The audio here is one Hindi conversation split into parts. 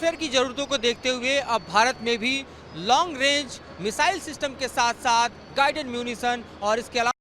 वॉरफेयर की ज़रूरतों को देखते हुए अब भारत में भी लॉन्ग रेंज मिसाइल सिस्टम के साथ साथ गाइडेड म्यूनिशन और इसके अलावा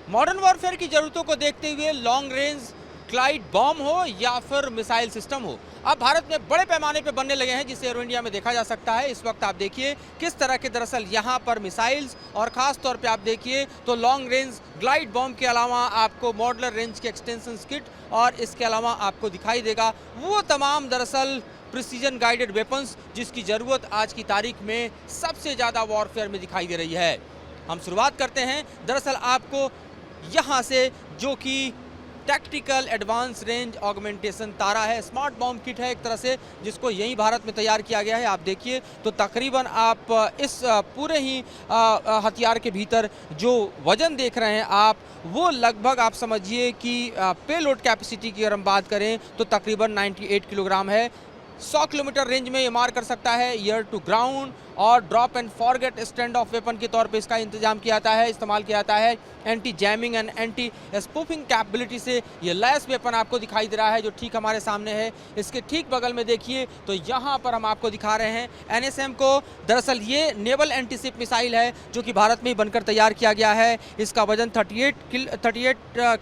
मॉडर्न वॉरफेयर की ज़रूरतों को देखते हुए लॉन्ग रेंज ग्लाइड बॉम्ब हो या फिर मिसाइल सिस्टम हो, अब भारत में बड़े पैमाने पर बनने लगे हैं, जिसे एरो इंडिया में देखा जा सकता है। इस वक्त आप देखिए किस तरह के दरअसल यहाँ पर मिसाइल्स और ख़ास तौर पे आप देखिए तो लॉन्ग रेंज ग्लाइड बॉम्ब के अलावा आपको मॉडलर रेंज के एक्सटेंशन किट और इसके अलावा आपको दिखाई देगा वो तमाम दरअसल प्रिसीजन गाइडेड वेपन्स जिसकी ज़रूरत आज की तारीख में सबसे ज़्यादा वॉरफेयर में दिखाई दे रही है। हम शुरुआत करते हैं दरअसल आपको यहाँ से, जो कि टैक्टिकल एडवांस रेंज ऑगमेंटेशन तारा है, स्मार्ट बॉम्ब किट है एक तरह से, जिसको यहीं भारत में तैयार किया गया है। आप देखिए तो तकरीबन आप इस पूरे ही हथियार के भीतर जो वजन देख रहे हैं आप, वो लगभग आप समझिए कि पेलोड कैपेसिटी की अगर हम बात करें तो तकरीबन 98 किलोग्राम है। 100 किलोमीटर रेंज में ये मार कर सकता है। ईयर टू ग्राउंड और drop and forget stand of weapon के तौर पे इसका इंतजाम किया जाता है, इस्तेमाल किया जाता है। Anti jamming and anti spoofing capability से ये लैस वेपन आपको दिखाई दे रहा है, जो ठीक हमारे सामने है। इसके ठीक बगल में देखिए तो यहाँ पर हम आपको दिखा रहे हैं NSM को। दरअसल ये नेवल एंटीशिप मिसाइल है जो कि भारत में ही बनकर तैयार किया गया है। इसका वजन 38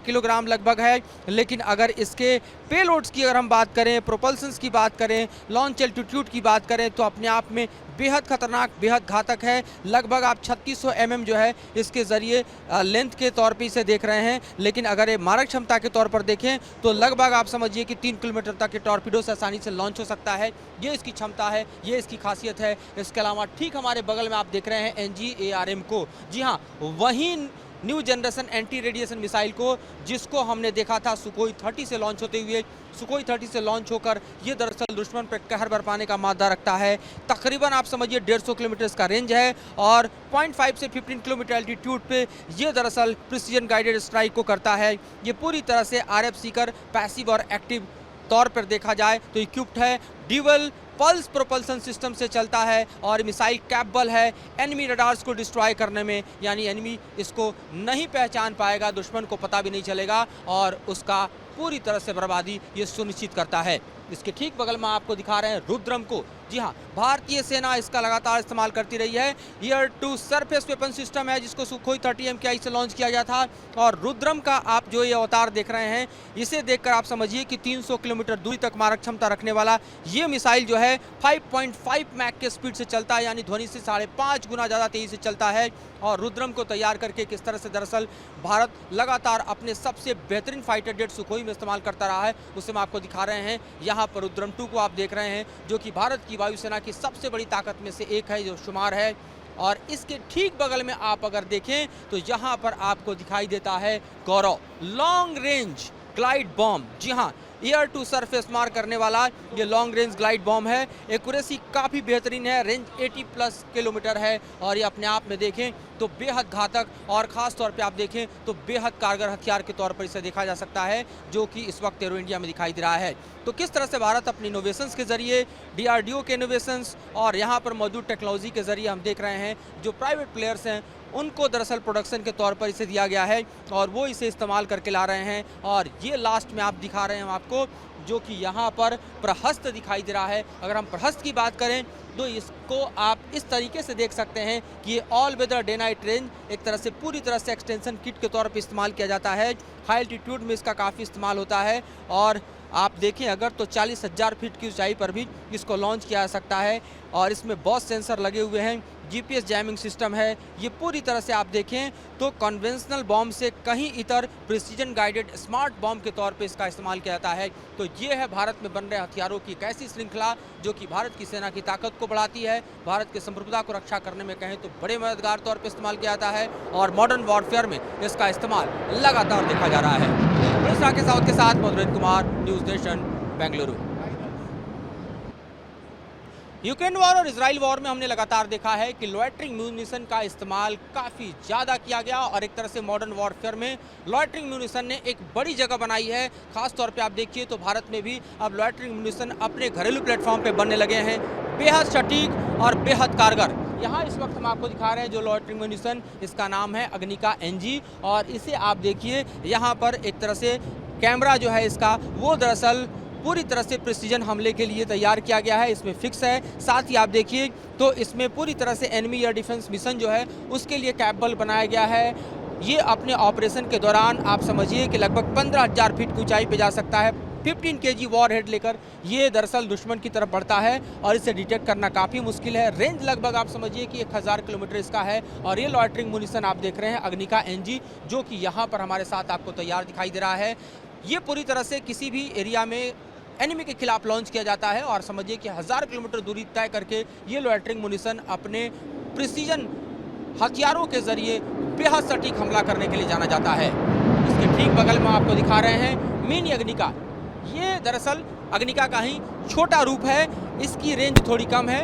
किलोग्राम लगभग है, लेकिन अगर इसके पेलोड्स की अगर हम बात करें, प्रोपल्सन्स की बात करें, लॉन्च एल्टीट्यूड की बात करें तो अपने आप में बेहद खतरनाक, बेहद घातक है। लगभग आप 3600 mm जो है इसके ज़रिए लेंथ के तौर पे इसे देख रहे हैं, लेकिन अगर ये मारक क्षमता के तौर पर देखें तो लगभग आप समझिए कि 3 किलोमीटर तक के टॉर्पीडो से आसानी से लॉन्च हो सकता है। ये इसकी क्षमता है, ये इसकी खासियत है। इसके अलावा ठीक हमारे बगल में आप देख रहे हैं NGARM को। जी हाँ, वहीं new generation anti radiation missile को, जिसको हमने देखा था सुखोई 30 से लॉन्च होते हुए। सुखोई 30 से लॉन्च होकर ये दरअसल दुश्मन पर कहर बरपाने का मादा रखता है। तकरीबन आप समझिए 150 किलोमीटर इसका रेंज है और 0.5 से 15 किलोमीटर एल्टीट्यूड पे ये दरअसल प्रिसीजन गाइडेड स्ट्राइक को करता है। ये पूरी तरह से RF सीकर पैसिव और एक्टिव तौर पर देखा जाए तो इक्विप्ड है, ड्यूअल पल्स प्रोपल्सन सिस्टम से चलता है और मिसाइल कैपेबल है एनिमी रडार्स को डिस्ट्रॉय करने में, यानी एनिमी इसको नहीं पहचान पाएगा, दुश्मन को पता भी नहीं चलेगा और उसका पूरी तरह से बर्बादी ये सुनिश्चित करता है। इसके ठीक बगल में आपको दिखा रहे हैं रुद्रम को। जी हाँ, भारतीय सेना इसका लगातार इस्तेमाल करती रही है। Air to surface weapon system है जिसको सुखोई 30 MKI से लॉन्च किया गया था। और रुद्रम का आप जो ये अवतार देख रहे हैं, इसे देखकर आप समझिए कि 300 किलोमीटर दूरी तक मारक क्षमता रखने वाला ये मिसाइल जो है 5.5 मैक के स्पीड से चलता है, यानी ध्वनि से 5.5 गुना ज़्यादा तेज़ी से चलता है। और रुद्रम को तैयार करके किस तरह से दरअसल भारत लगातार अपने सबसे बेहतरीन फाइटर जेट सुखोई में इस्तेमाल करता रहा है, उसे हम आपको दिखा रहे हैं। यहाँ पर रुद्रम 2 को आप देख रहे हैं, जो कि भारत की वायुसेना की सबसे बड़ी ताकत में से एक है, जो शुमार है। और इसके ठीक बगल में आप अगर देखें तो यहाँ पर आपको दिखाई देता है गौरव लॉन्ग रेंज ग्लाइड बॉम्ब। जी हाँ, ईयर टू सरफेस मार करने वाला ये लॉन्ग रेंज ग्लाइड बॉम्ब है। एक्यूरेसी काफ़ी बेहतरीन है, रेंज 80+ किलोमीटर है और ये अपने आप में देखें तो बेहद घातक और ख़ास तौर पे आप देखें तो बेहद कारगर हथियार के तौर पर इसे देखा जा सकता है, जो कि इस वक्त एरो इंडिया में दिखाई दे रहा है। तो किस तरह से भारत अपनी इनोवेशंस के ज़रिए, DRDO के इनोवेशंस और यहाँ पर मौजूद टेक्नोलॉजी के ज़रिए हम देख रहे हैं जो प्राइवेट प्लेयर्स हैं उनको दरअसल प्रोडक्शन के तौर पर इसे दिया गया है और वो इसे इस्तेमाल करके ला रहे हैं। और ये लास्ट में आप दिखा रहे हैं हम आपको, जो कि यहाँ पर प्रहस्त दिखाई दे रहा है। अगर हम प्रहस्त की बात करें तो इसको आप इस तरीके से देख सकते हैं कि ये all weather day night range एक तरह से पूरी तरह से एक्सटेंशन किट के तौर पर इस्तेमाल किया जाता है। हाई एल्टीट्यूड में इसका काफ़ी इस्तेमाल होता है और आप देखें अगर तो 40,000 फीट की ऊंचाई पर भी इसको लॉन्च किया जा सकता है। और इसमें बहुत सेंसर लगे हुए हैं, GPS जैमिंग सिस्टम है। ये पूरी तरह से आप देखें तो कन्वेंशनल बॉम्ब से कहीं इतर प्रिसीजन गाइडेड स्मार्ट बॉम्ब के तौर पे इसका इस्तेमाल किया जाता है। तो ये है भारत में बन रहे हथियारों की एक ऐसी श्रृंखला जो कि भारत की सेना की ताकत को बढ़ाती है, भारत की संप्रभुता को रक्षा करने में कहें तो बड़े मददगार तौर पर इस्तेमाल किया जाता है और मॉडर्न वॉरफेयर में इसका इस्तेमाल लगातार देखा जा रहा है। राकेश के साथ Madhurendra Kumar, news nation, Bengaluru. Ukraine war और इजराइल वॉर में हमने लगातार देखा है कि लॉयटरिंग म्यूनिशन का इस्तेमाल काफ़ी ज़्यादा किया गया और एक तरह से मॉडर्न वॉरफेयर में लॉयटरिंग म्यूनिशन ने एक बड़ी जगह बनाई है। खास तौर पे आप देखिए तो भारत में भी अब लॉयटरिंग म्यूनिशन अपने घरेलू प्लेटफॉर्म पे बनने लगे हैं, बेहद सटीक और बेहद कारगर। यहाँ इस वक्त हम आपको दिखा रहे हैं जो लॉयटरिंग म्यूनिशन, इसका नाम है अग्निका NG और इसे आप देखिए यहाँ पर एक तरह से कैमरा जो है इसका वो दरअसल पूरी तरह से प्रिसीजन हमले के लिए तैयार किया गया है, इसमें फिक्स है। साथ ही आप देखिए तो इसमें पूरी तरह से एनिमी एयर डिफेंस मिशन जो है उसके लिए कैपेबल बनाया गया है। ये अपने ऑपरेशन के दौरान आप समझिए कि लगभग 15,000 फीट की ऊंचाई पे जा सकता है। 15 kg वॉर हेड लेकर ये दरअसल दुश्मन की तरफ बढ़ता है और इसे डिटेक्ट करना काफ़ी मुश्किल है। रेंज लगभग आप समझिए कि 1000 किलोमीटर इसका है। और ये लॉयटरिंग मुनिशन आप देख रहे हैं अग्निका एनजी, जो कि यहाँ पर हमारे साथ आपको तैयार दिखाई दे रहा है। ये पूरी तरह से किसी भी एरिया में एनिमी के खिलाफ लॉन्च किया जाता है और समझिए कि 1000 किलोमीटर दूरी तय करके ये लॉयटरिंग मुनिशन अपने प्रिसीजन हथियारों के जरिए बेहद सटीक हमला करने के लिए जाना जाता है। इसके ठीक बगल में आपको दिखा रहे हैं मिनी अग्निका। ये दरअसल अग्निका का ही छोटा रूप है। इसकी रेंज थोड़ी कम है,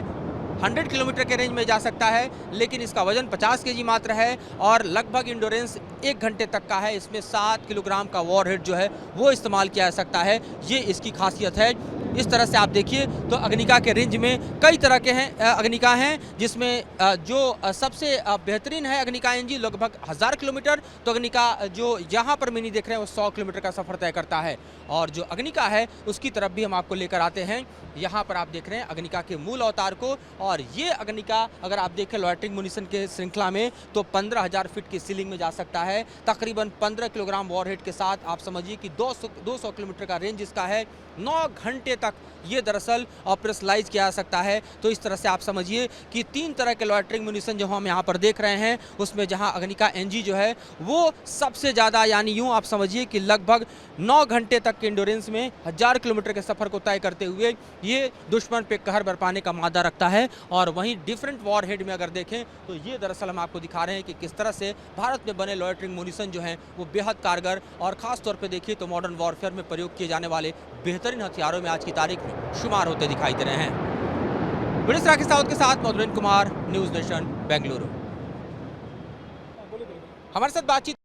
100 किलोमीटर के रेंज में जा सकता है, लेकिन इसका वजन 50 kg मात्र है और लगभग इंडोरेंस 1 घंटे तक का है। इसमें 7 किलोग्राम का वॉर हेड जो है वो इस्तेमाल किया जा सकता है, ये इसकी खासियत है। इस तरह से आप देखिए तो अग्निका के रेंज में कई तरह के हैं अग्निका हैं, जिसमें जो सबसे बेहतरीन है अग्निका एनजी लगभग 1000 किलोमीटर। तो अग्निका जो यहाँ पर मिनी देख रहे हैं वो 100 किलोमीटर का सफर तय करता है। और जो अग्निका है उसकी तरफ भी हम आपको लेकर आते हैं। यहाँ पर आप देख रहे हैं अग्निका के मूल अवतार को। और ये अग्निका अगर आप देखें लॉयटरिंग मुनिशन के श्रृंखला में तो 15,000 फीट की सीलिंग में जा सकता है। तकरीबन 15 किलोग्राम वॉरहेड के साथ आप समझिए कि 200 किलोमीटर का रेंज इसका है। 9 घंटे तक ये दरअसल ऑपरेशनलाइज किया जा सकता है। तो इस तरह से आप समझिए कि 3 तरह के लॉयटरिंग मुनिशन जो हम यहाँ पर देख रहे हैं उसमें जहाँ अग्निका एनजी जो है वो सबसे ज़्यादा, यानी यूँ आप समझिए कि लगभग 9 घंटे तक के इंडोरेंस में 1000 किलोमीटर के सफ़र को तय करते हुए ये दुश्मन पे कहर बरपाने का मादा रखता है। और वहीं डिफरेंट वॉर हेड में अगर देखें तो ये दरअसल हम आपको दिखा रहे हैं कि किस तरह से भारत में बने लॉयटरिंग मुनिशन जो हैं वो बेहद कारगर और ख़ास तौर पे देखिए तो मॉडर्न वॉरफेयर में प्रयोग किए जाने वाले बेहतरीन हथियारों में आज की तारीख में शुमार होते दिखाई दे रहे हैं। पुलिस राकेश साउथ के साथ मधुरेंद्र कुमार, न्यूज़ नेशन, बेंगलुरु। हमारे साथ बातचीत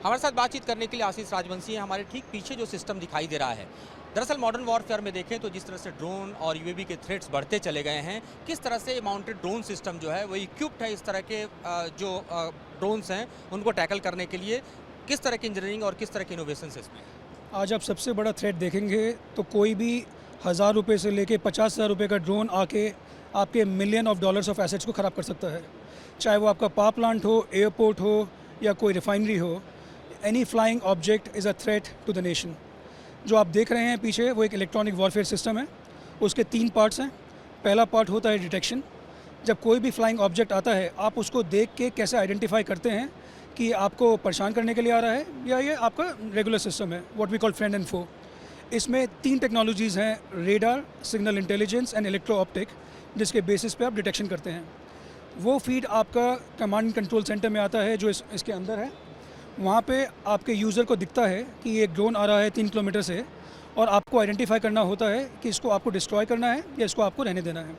हमारे साथ बातचीत करने के लिए आशीष राजवंशी है। हमारे ठीक पीछे जो सिस्टम दिखाई दे रहा है, दरअसल मॉडर्न वॉरफेयर में देखें तो जिस तरह से ड्रोन और यूएवी के थ्रेट्स बढ़ते चले गए हैं, किस तरह से माउंटेड ड्रोन सिस्टम जो है वो इक्विप्ड है इस तरह के जो ड्रोन्स हैं उनको टैकल करने के लिए। किस तरह की इंजीनियरिंग और किस तरह के इनोवेशन है इसमें? आज आप सबसे बड़ा थ्रेट देखेंगे तो कोई भी 1000 रुपये से लेके 50,000 रुपये का ड्रोन आके आपके $1 मिलियन ऑफ एसेट्स को ख़राब कर सकता है। चाहे वो आपका पावर प्लांट हो, एयरपोर्ट हो या कोई रिफाइनरी हो, any flying object is a threat to the nation. जो आप देख रहे हैं पीछे वो एक इलेक्ट्रॉनिक वॉरफेयर सिस्टम है। उसके 3 पार्ट्स हैं। पहला पार्ट होता है डिटेक्शन। जब कोई भी फ्लाइंग ऑब्जेक्ट आता है आप उसको देख के कैसे आइडेंटिफाई करते हैं कि आपको परेशान करने के लिए आ रहा है या ये आपका रेगुलर सिस्टम है, what we call friend and foe. इसमें 3 टेक्नोलॉजीज़ हैं, radar, signal intelligence and electro optic, जिसके बेसिस पे आप डिटेक्शन करते हैं। वो फीड आपका कमांड एंड कंट्रोल सेंटर में आता है जो इसके अंदर है। वहाँ पे आपके यूज़र को दिखता है कि एक ड्रोन आ रहा है 3 किलोमीटर से और आपको आइडेंटिफाई करना होता है कि इसको आपको डिस्ट्रॉय करना है या इसको आपको रहने देना है।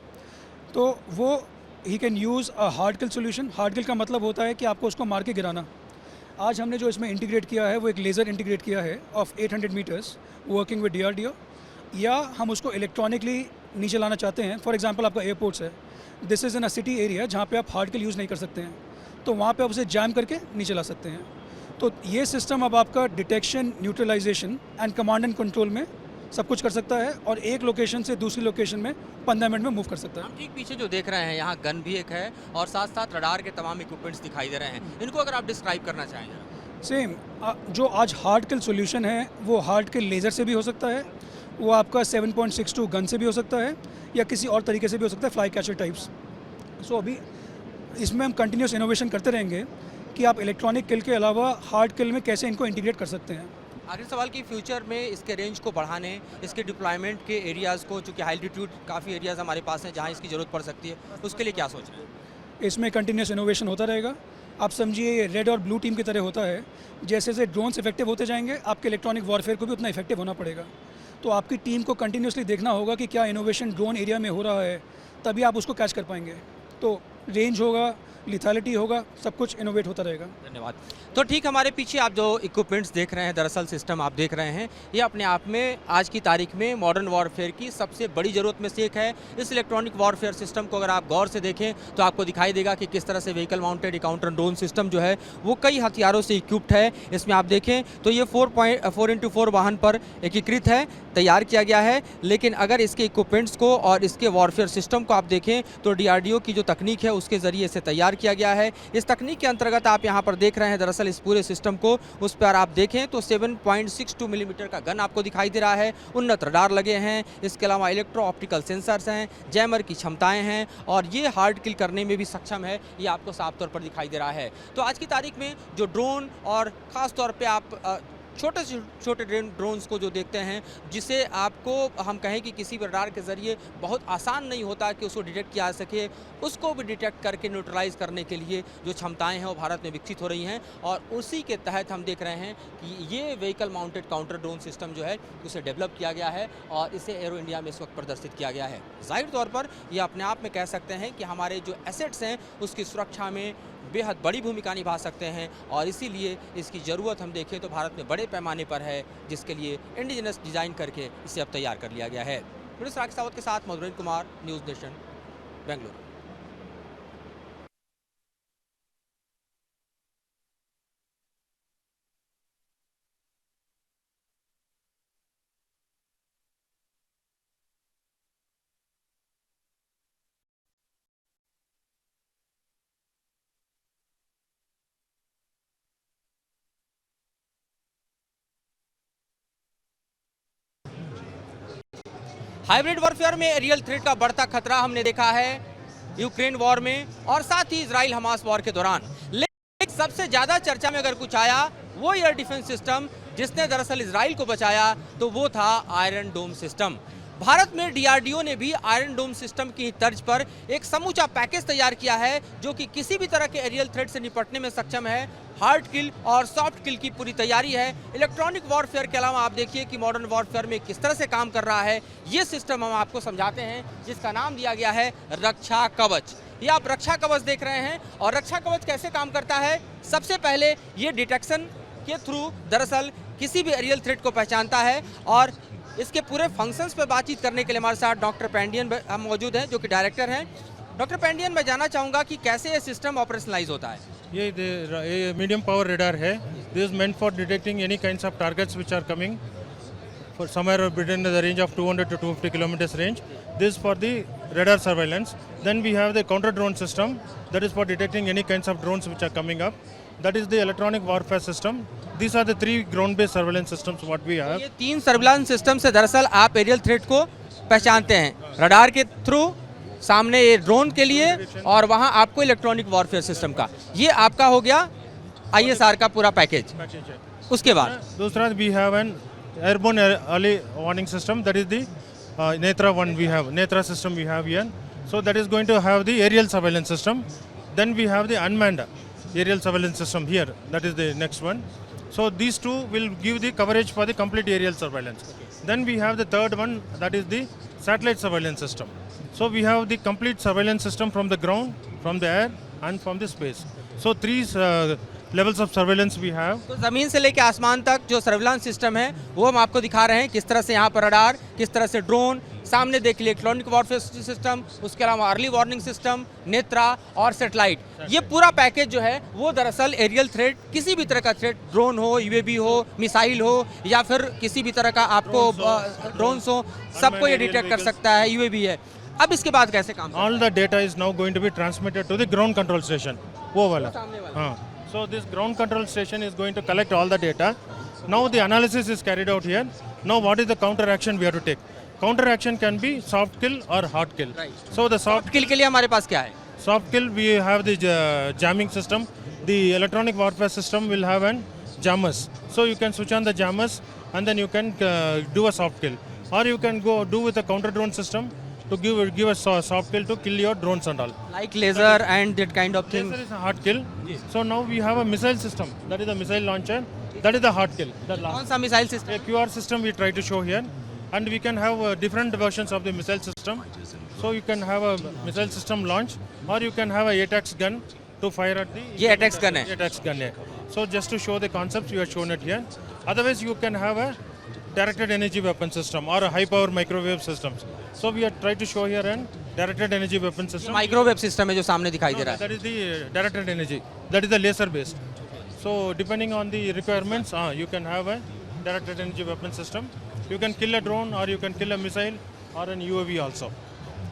तो वो he can use a hard kill solution. Hard kill का मतलब होता है कि आपको उसको मार के गिराना। आज हमने जो इसमें इंटीग्रेट किया है वो एक लेज़र इंटीग्रेट किया है of 800 meters working with DRDO, या हम उसको इलेक्ट्रॉनिकली नीचे लाना चाहते हैं। फॉर एग्जांपल आपका एयरपोर्ट्स है, this is in a city area जहाँ पे आप हार्ड किल यूज़ नहीं कर सकते हैं, तो वहाँ पे आप उसे जैम करके नीचे ला सकते हैं। तो ये सिस्टम अब आपका detection, neutralization and command and control में सब कुछ कर सकता है और एक लोकेशन से दूसरी लोकेशन में 15 मिनट में मूव कर सकता है। हम ठीक पीछे जो देख रहे हैं यहाँ गन भी एक है और साथ साथ रडार के तमाम इक्विपमेंट्स दिखाई दे रहे हैं। इनको अगर आप डिस्क्राइब करना चाहेंगे। सेम जो आज हार्ड किल सोल्यूशन है वो हार्ड किल लेज़र से भी हो सकता है, वो आपका 7.62 गन से भी हो सकता है या किसी और तरीके से भी हो सकता है, फ्लाई कैचर टाइप्स। सो अभी इसमें हम कंटिन्यूस इनोवेशन करते रहेंगे कि आप इलेक्ट्रॉनिक किल के अलावा हार्ड किल में कैसे इनको इंटीग्रेट कर सकते हैं। आखिरी सवाल कि फ्यूचर में इसके रेंज को बढ़ाने, इसके डिप्लॉयमेंट के एरियाज़ को, चूँकि हाई एल्टीट्यूड काफ़ी एरियाज़ हमारे पास हैं जहाँ इसकी ज़रूरत पड़ सकती है, उसके लिए क्या सोच रहे हैं? इसमें कंटिन्यूस इनोवेशन होता रहेगा। आप समझिए ये रेड और ब्लू टीम की तरह होता है। जैसे जैसे ड्रोन्स इफेक्टिव होते जाएंगे आपके इलेक्ट्रॉनिक वॉरफेयर को भी उतना इफेक्टिव होना पड़ेगा। तो आपकी टीम को कंटिन्यूसली देखना होगा कि क्या इनोवेशन ड्रोन एरिया में हो रहा है, तभी आप उसको कैच कर पाएंगे। तो रेंज होगा, लिथैलिटी होगा, सब कुछ इनोवेट होता रहेगा। धन्यवाद। तो ठीक हमारे पीछे आप जो इक्विपमेंट्स देख रहे हैं, दरअसल सिस्टम आप देख रहे हैं, ये अपने आप में आज की तारीख में मॉडर्न वॉरफेयर की सबसे बड़ी ज़रूरत में से एक है। इस इलेक्ट्रॉनिक वॉरफेयर सिस्टम को अगर आप गौर से देखें तो आपको दिखाई देगा कि किस तरह से vehicle mounted counter drone system जो है वो कई हथियारों से इक्विप्ड है। इसमें आप देखें तो ये 4x4 वाहन पर एकीकृत है, तैयार किया गया है। लेकिन अगर इसके इक्विपमेंट्स को और इसके वॉरफेयर सिस्टम को आप देखें तो डीआरडीओ की जो तकनीक है उसके ज़रिए से तैयार किया गया है। इस तकनीक के अंतर्गत आप यहाँ पर देख रहे हैं दरअसल इस पूरे सिस्टम को, उस पर आप देखें तो 7.62 मिलीमीटर का गन आपको दिखाई दे रहा है, उन्नत रडार लगे हैं, इसके अलावा इलेक्ट्रो ऑप्टिकल सेंसर्स हैं, जैमर की क्षमताएं हैं और ये हार्ड किल करने में भी सक्षम है, ये आपको साफ तौर पर दिखाई दे रहा है। तो आज की तारीख में जो ड्रोन और ख़ास तौर पे आप छोटे से छोटे ड्रोन्स को जो देखते हैं, जिसे आपको हम कहें कि किसी भी रडार के ज़रिए बहुत आसान नहीं होता कि उसको डिटेक्ट किया जा सके, उसको भी डिटेक्ट करके न्यूट्रलाइज़ करने के लिए जो क्षमताएं हैं वो भारत में विकसित हो रही हैं। और उसी के तहत हम देख रहे हैं कि ये vehicle mounted counter drone system जो है उसे डेवलप किया गया है और इसे एरो इंडिया में इस वक्त प्रदर्शित किया गया है। जाहिर तौर पर ये अपने आप में कह सकते हैं कि हमारे जो एसेट्स हैं उसकी सुरक्षा में बेहद बड़ी भूमिका निभा सकते हैं और इसीलिए इसकी ज़रूरत हम देखें तो भारत में बड़े पैमाने पर है, जिसके लिए इंडिजिनस डिज़ाइन करके इसे अब तैयार कर लिया गया है। पुलिस राकेश सावत के साथ Madhurendra Kumar, news nation, Bengaluru. Hybrid warfare में एरियल थ्रेट का बढ़ता खतरा हमने देखा है यूक्रेन वॉर में और साथ ही इजराइल हमास वॉर के दौरान। लेकिन सबसे ज़्यादा चर्चा में अगर कुछ आया वो एयर डिफेंस सिस्टम जिसने दरअसल इजराइल को बचाया तो वो था आयरन डोम सिस्टम। भारत में डीआरडीओ ने भी आयरन डोम सिस्टम की तर्ज पर एक समूचा पैकेज तैयार किया है जो कि किसी भी तरह के एरियल थ्रेट से निपटने में सक्षम है। हार्ड किल और सॉफ्ट किल की पूरी तैयारी है। इलेक्ट्रॉनिक वॉरफेयर के अलावा आप देखिए कि मॉडर्न वॉरफेयर में किस तरह से काम कर रहा है ये सिस्टम हम आपको समझाते हैं, जिसका नाम दिया गया है रक्षा कवच। ये आप रक्षा कवच देख रहे हैं और रक्षा कवच कैसे काम करता है। सबसे पहले ये डिटेक्शन के थ्रू दरअसल किसी भी एरियल थ्रेट को पहचानता है और इसके पूरे फंक्शंस पे बातचीत करने के लिए हमारे साथ डॉक्टर पैंडियन हम मौजूद हैं जो कि डायरेक्टर हैं। डॉक्टर पैंडियन, मैं जानना चाहूँगा कि कैसे ये सिस्टम ऑपरेशनलाइज होता है। ये मीडियम पावर radar है। This is meant for detecting any kinds of targets which are coming for somewhere within the range of 200 to 250 kilometers range. This for the radar surveillance. Then we have the counter drone system that is for detecting any kinds of drones which are coming up. That is the electronic warfare system. These are the three ground based surveillance systems what we have. ये तीन सर्विलांस सिस्टम से दरअसल आप एरियल थ्रेट को पहचानते हैं, रडार के थ्रू, सामने ये ड्रोन के लिए और वहाँ आपको इलेक्ट्रॉनिक वॉरफेयर सिस्टम का। ये आपका हो गया ISR का पूरा पैकेज। उसके बाद दूसरा we have an airborne early warning system, that is the Netra one we have, Netra system we have here. So that is going to have the aerial surveillance system. Then we have the unmanned aerial surveillance system here, that is the next one. So these two will give the coverage for the complete aerial surveillance. Then we have the third one, that is the satellite surveillance system. So we have the complete surveillance system from the ground, from the air and from the space. So three levels of surveillance we have. तो ज़मीन से लेकर आसमान तक जो सर्विलांस सिस्टम है वो हम आपको दिखा रहे हैं, किस तरह से यहाँ पर रडार, किस तरह से ड्रोन, सामने देख लिए इलेक्ट्रॉनिक वॉरफेयर सिस्टम, उसके अलावा अर्ली वार्निंग सिस्टम, नेत्रा और सेटेलाइट। ये पूरा पैकेज जो है वो दरअसल एरियल थ्रेट, किसी भी तरह का थ्रेट, ड्रोन हो, UAV हो, मिसाइल हो या फिर किसी भी तरह का आपको ड्रोन्स हो, सबको ये डिटेक्ट कर सकता है। UAV है। अब इसके बाद कैसे काम? All the data is now going to be transmitted to the ground control station. वो वाला। हाँ. So this ground control station is going to collect all the data. Now the analysis is carried out here. Now what is the counter action we have to take? Counter action can be soft kill or hard kill. Right. So the soft किल के लिए हमारे पास क्या है? soft kill we have the jamming system. The electronic warfare system will have an jammers. So you can switch on the jammers and then you can do a soft kill. Or you can go do with a counter drone system to give a soft kill to kill your drones and all. Like laser and that kind of thing. Laser is a hard kill. So now we have a missile system. That is a missile launcher. That is the hard kill. कौन सा missile system? A QR system we try to show here. And we can have different versions of the missile system. So you can have a missile system launch or you can have a ATACS gun to fire at the. ये अटैक्स गन है। Attacks gun. So just to show the concepts, we have shown it here. Otherwise, you can have a directed energy weapon system or a high power microwave systems. So we have tried to show here an directed energy weapon system. Microwave system है जो सामने दिखाई दे रहा है। That is the directed energy. That is the laser based. So depending on the requirements, you can have a directed energy weapon system. You can kill a drone or you can kill a missile or an UAV also.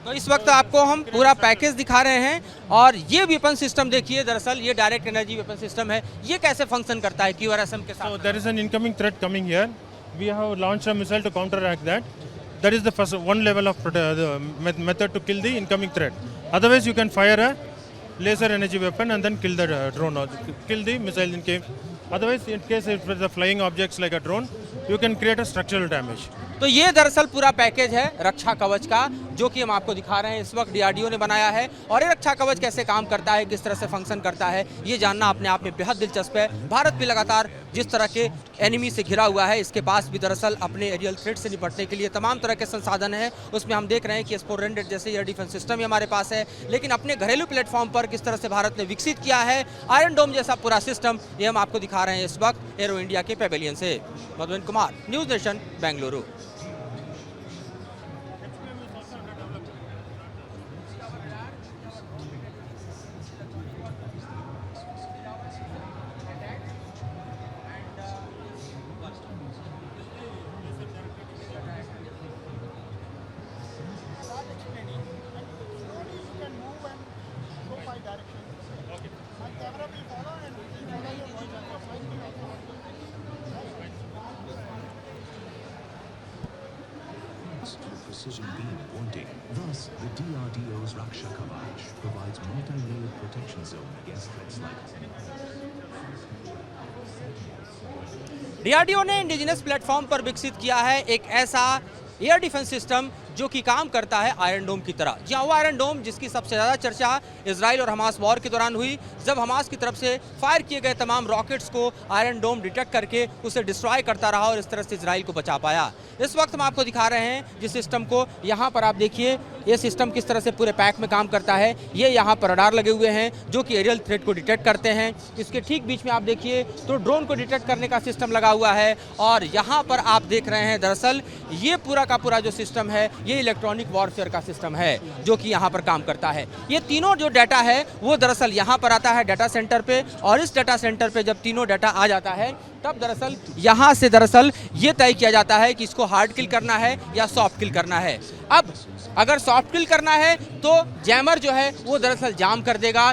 तो इस वक्त आपको हम पूरा पैकेज दिखा रहे हैं और ये वेपन सिस्टम देखिए, दरअसल ये डायरेक्ट एनर्जी वेपन सिस्टम है। ये कैसे फंक्शन करता है QRSM के So साथ? there is an incoming threat coming here. We have launched a missile to counteract that. That is the first one level of method to kill the incoming threat. Otherwise, you can fire a laser energy weapon and then kill the drone or kill the missile in case. Otherwise, in case if it's a flying objects like a drone, you can create a structural damage. तो ये दरअसल पूरा पैकेज है रक्षा कवच का, जो कि हम आपको दिखा रहे हैं इस वक्त DRDO ने बनाया है। और ये रक्षा कवच कैसे काम करता है, किस तरह से फंक्शन करता है, ये जानना अपने आप में बेहद दिलचस्प है। भारत भी लगातार जिस तरह के एनिमी से घिरा हुआ है, इसके पास भी दरअसल अपने एरियल थ्रेट से निपटने के लिए तमाम तरह के संसाधन हैं। उसमें हम देख रहे हैं कि S-400 जैसे एयर डिफेंस सिस्टम ही हमारे पास है, लेकिन अपने घरेलू प्लेटफॉर्म पर किस तरह से भारत ने विकसित किया है आयरन डोम जैसा पूरा सिस्टम, ये हम आपको दिखा रहे हैं इस वक्त एरो इंडिया के पेवेलियन से। Madhuban Kumar, news nation, Bengaluru. Precision beam bonding. Thus, the DRDO's Raksha Kavach provides multi-layered protection zone against threats like DRDO ने इंडिजिनस प्लेटफॉर्म पर विकसित किया है एक ऐसा एयर डिफेंस सिस्टम जो कि काम करता है आयरन डोम की तरह। जी हाँ, वो आयरन डोम जिसकी सबसे ज़्यादा चर्चा इजराइल और हमास वॉर के दौरान हुई, जब हमास की तरफ से फायर किए गए तमाम रॉकेट्स को आयरन डोम डिटेक्ट करके उसे डिस्ट्रॉय करता रहा और इस तरह से इजराइल को बचा पाया। इस वक्त हम आपको दिखा रहे हैं जिस सिस्टम को, यहाँ पर आप देखिए ये सिस्टम किस तरह से पूरे पैक में काम करता है। ये यहाँ पर रडार लगे हुए हैं जो कि एरियल थ्रेट को डिटेक्ट करते हैं। इसके ठीक बीच में आप देखिए तो ड्रोन को डिटेक्ट करने का सिस्टम लगा हुआ है। और यहाँ पर आप देख रहे हैं दरअसल ये पूरा का पूरा जो सिस्टम है ये इलेक्ट्रॉनिक वॉरफेयर का सिस्टम है जो कि यहाँ पर काम करता है। ये तीनों जो डाटा है वो दरअसल यहाँ पर आता है डाटा सेंटर पे, और इस डाटा सेंटर पे जब तीनों डाटा आ जाता है तब दरअसल यहाँ से दरअसल ये तय किया जाता है कि इसको हार्ड किल करना है या सॉफ्ट किल करना है। अब अगर सॉफ्ट किल करना है तो जैमर जो है वो दरअसल जाम कर देगा।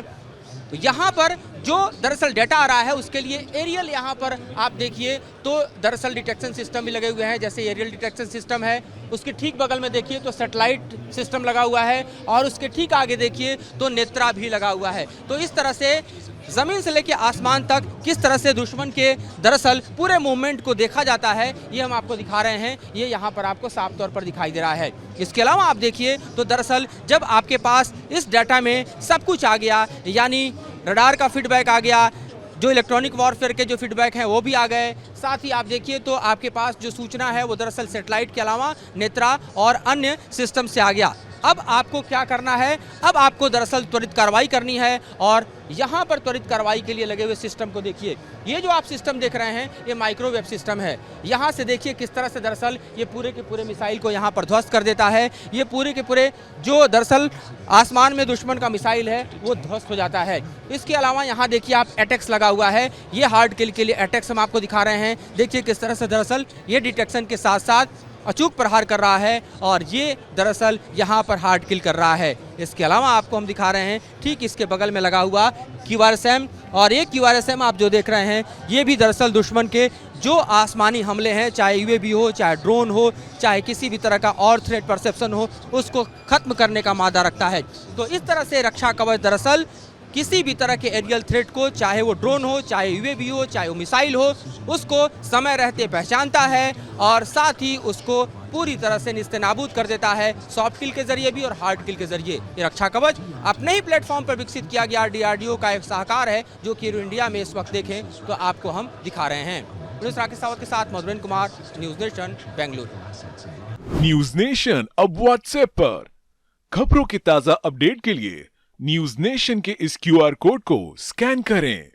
तो यहाँ पर जो दरअसल डाटा आ रहा है उसके लिए एरियल यहाँ पर आप देखिए तो दरअसल डिटेक्शन सिस्टम भी लगे हुए हैं। जैसे एरियल डिटेक्शन सिस्टम है उसके ठीक बगल में देखिए तो सैटेलाइट सिस्टम लगा हुआ है, और उसके ठीक आगे देखिए तो नेत्रा भी लगा हुआ है। तो इस तरह से ज़मीन से लेकर आसमान तक किस तरह से दुश्मन के दरअसल पूरे मूवमेंट को देखा जाता है ये हम आपको दिखा रहे हैं। ये यहाँ पर आपको साफ तौर पर दिखाई दे रहा है। इसके अलावा आप देखिए तो दरअसल जब आपके पास इस डाटा में सब कुछ आ गया, यानी रडार का फीडबैक आ गया, जो इलेक्ट्रॉनिक वॉरफेयर के जो फीडबैक हैं वो भी आ गए, साथ ही आप देखिए तो आपके पास जो सूचना है वो दरअसल सैटेलाइट के अलावा नेत्रा और अन्य सिस्टम से आ गया। अब आपको क्या करना है, अब आपको दरअसल त्वरित कार्रवाई करनी है, और यहाँ पर त्वरित कार्रवाई के लिए लगे हुए सिस्टम को देखिए। ये जो आप सिस्टम देख रहे हैं ये माइक्रोवेव सिस्टम है। यहाँ से देखिए किस तरह से दरअसल ये पूरे के पूरे मिसाइल को यहाँ पर ध्वस्त कर देता है। ये पूरे के पूरे जो दरअसल आसमान में दुश्मन का मिसाइल है वो ध्वस्त हो जाता है। इसके अलावा यहाँ देखिए आप अटैक्स लगा हुआ है, ये हार्ड किल के लिए अटैक्स हम आपको दिखा रहे हैं। देखिए किस तरह से दरअसल ये डिटेक्शन के साथ साथ अचूक प्रहार कर रहा है, और ये दरअसल यहाँ पर हार्ड किल कर रहा है। इसके अलावा आपको हम दिखा रहे हैं ठीक इसके बगल में लगा हुआ QRSM, और ये QRSM आप जो देख रहे हैं ये भी दरअसल दुश्मन के जो आसमानी हमले हैं, चाहे UAV हो, चाहे ड्रोन हो, चाहे किसी भी तरह का और थ्रेट परसेप्शन हो, उसको खत्म करने का मादा रखता है। तो इस तरह से रक्षा कवच दरअसल किसी भी तरह के एरियल थ्रेट को, चाहे वो ड्रोन हो, चाहे UAV हो, चाहे वो मिसाइल हो, उसको समय रहते पहचानता है और साथ ही उसको पूरी तरह से निस्तेनाबूद कर देता है, सॉफ्ट किल के जरिए भी और हार्ड किल के जरिए। ये रक्षा कवच अपने ही प्लेटफॉर्म पर विकसित किया गया DRDO का एक सहकार है जो कि एरो इंडिया में इस वक्त देखें तो आपको हम दिखा रहे हैं। राकेश सावत के साथ Madhuban Kumar, news nation, Bengaluru. News nation अब व्हाट्सएप पर खबरों की ताज़ा अपडेट के लिए न्यूज नेशन के इस क्यूआर कोड को स्कैन करें